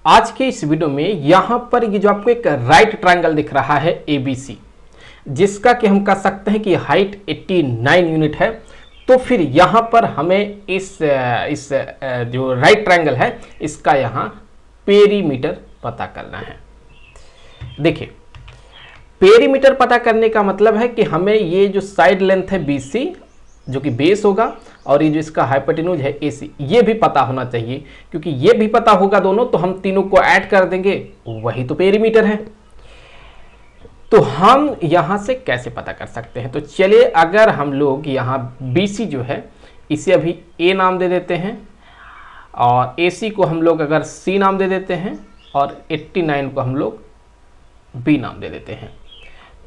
आज के इस वीडियो में यहां पर ये जो आपको एक राइट ट्रायंगल दिख रहा है ABC, जिसका कि हम कह सकते हैं कि हाइट 89 यूनिट है। तो फिर यहां पर हमें इस जो राइट ट्रायंगल है इसका यहां पेरीमीटर पता करना है। देखिए, पेरीमीटर पता करने का मतलब है कि हमें ये जो साइड लेंथ है BC जो कि बेस होगा और ये जो इसका हाइपोटेन्यूज है AC, ये भी पता होना चाहिए, क्योंकि ये भी पता होगा दोनों तो हम तीनों को ऐड कर देंगे, वही तो पेरीमीटर है। तो हम यहां से कैसे पता कर सकते हैं? तो चलिए, अगर हम लोग यहां BC जो है इसे अभी A नाम दे देते हैं और AC को हम लोग अगर C नाम दे देते हैं और 89 को हम लोग B नाम दे देते हैं।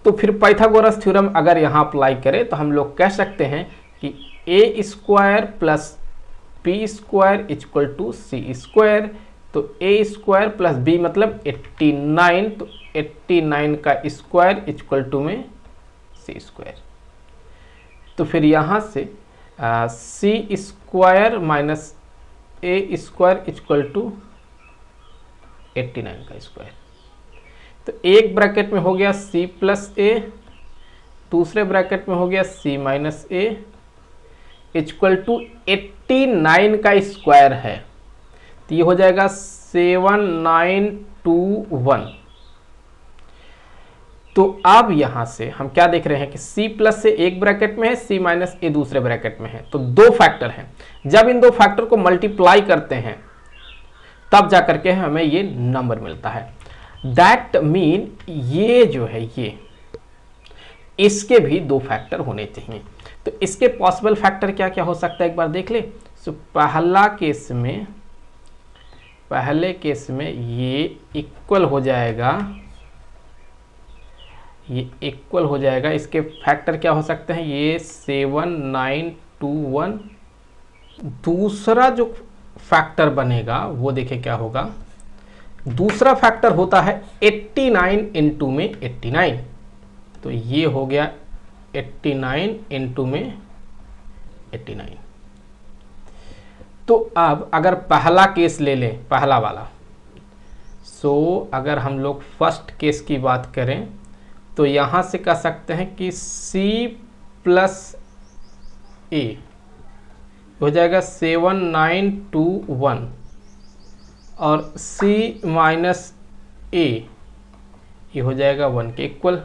तो फिर पाइथागोरस थ्योरम अगर यहां अप्लाई करें तो हम लोग कह सकते हैं कि A square plus B square equal to C square. तो A स्क्वायर प्लस B मतलब 89, तो 89 का स्क्वायर इक्वल टू में C स्क्वायर। तो फिर यहाँ से C square minus A square equal to 89 का स्क्वायर। तो एक ब्रैकेट में हो गया C प्लस A, दूसरे ब्रैकेट में हो गया C minus A equal to 89 का स्क्वायर है। तो ये हो जाएगा 7921। तो अब यहां से हम क्या देख रहे हैं कि C प्लस से एक ब्रैकेट में है, C माइनस A दूसरे ब्रैकेट में है, तो दो फैक्टर हैं। जब इन दो फैक्टर को मल्टीप्लाई करते हैं तब जाकर के हमें ये नंबर मिलता है। दैट मीन ये जो है ये इसके भी दो फैक्टर होने चाहिए। तो इसके पॉसिबल फैक्टर क्या क्या हो सकता है एक बार देख ले। सो पहले केस में ये इक्वल हो जाएगा, इसके फैक्टर क्या हो सकते हैं? ये 7921। दूसरा जो फैक्टर बनेगा वो देखिए क्या होगा। दूसरा फैक्टर होता है 89 इंटू में 89। तो ये हो गया 89 इंटू में 89। तो अब अगर पहला केस ले लें, पहला वाला, सो अगर हम लोग फर्स्ट केस की बात करें तो यहां से कह सकते हैं कि C प्लस A हो जाएगा 7921 और C माइनस A ये हो जाएगा 1 के इक्वल।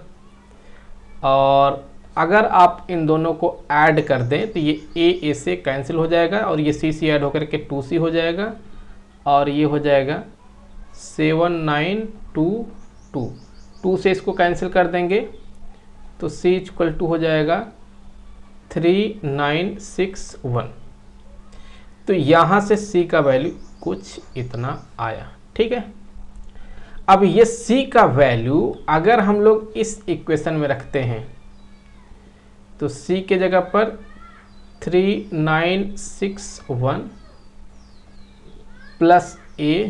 और अगर आप इन दोनों को ऐड कर दें तो ये A से कैंसिल हो जाएगा और ये C से ऐड होकर के 2C हो जाएगा और ये हो जाएगा 7922। 2 से इसको कैंसिल कर देंगे तो C इक्वल टू हो जाएगा 3961। तो यहाँ से C का वैल्यू कुछ इतना आया, ठीक है। अब ये C का वैल्यू अगर हम लोग इस इक्वेशन में रखते हैं तो C के जगह पर 3961 प्लस A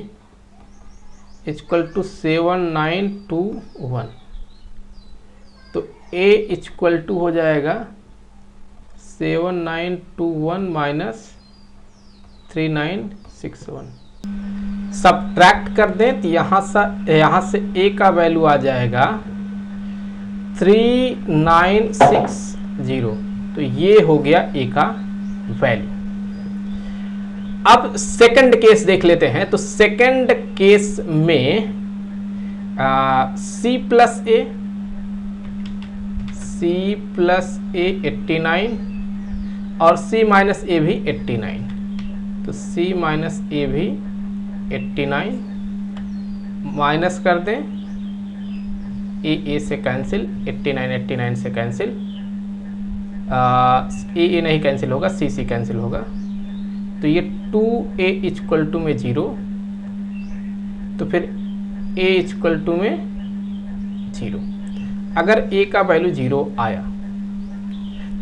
इक्वल टू 7921। तो A इक्वल टू हो जाएगा 7921 माइनस 3961। सब्ट्रैक्ट कर दें तो यहाँ से A का वैल्यू आ जाएगा 3960। तो ये हो गया A का वैल्यू। अब सेकंड केस देख लेते हैं। तो सेकंड केस में C प्लस A 89 और C माइनस A भी 89। तो C माइनस A भी 89 माइनस कर दें A से कैंसिल, 89 से कैंसिल, A नहीं कैंसिल होगा, C कैंसिल होगा। तो ये 2A इक्वल टू में 0, तो फिर A इक्वल टू में 0। अगर A का वैल्यू 0 आया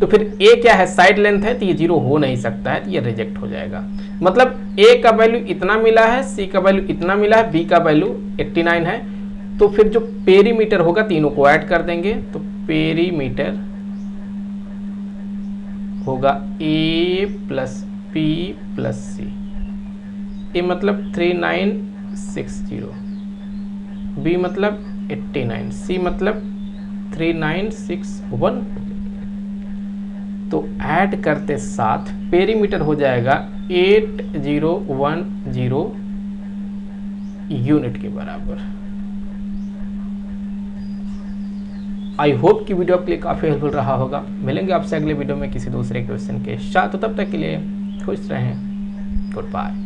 तो फिर A क्या है? साइड लेंथ है, तो ये 0 हो नहीं सकता है, तो ये रिजेक्ट हो जाएगा। मतलब A का वैल्यू इतना मिला है, C का वैल्यू इतना मिला है, B का वैल्यू 89 है। तो फिर जो पेरीमीटर होगा तीनों को ऐड कर देंगे, तो पेरीमीटर होगा A plus B plus C। ये मतलब 39 3960, बी मतलब 89, सी मतलब 3961। तो ऐड करते साथ पेरीमीटर हो जाएगा 8010 यूनिट के बराबर। आई होप कि वीडियो आपके लिए काफ़ी हेल्पफुल रहा होगा। मिलेंगे आपसे अगले वीडियो में किसी दूसरे क्वेश्चन के साथ, तो तब तक के लिए खुश रहें। Good bye.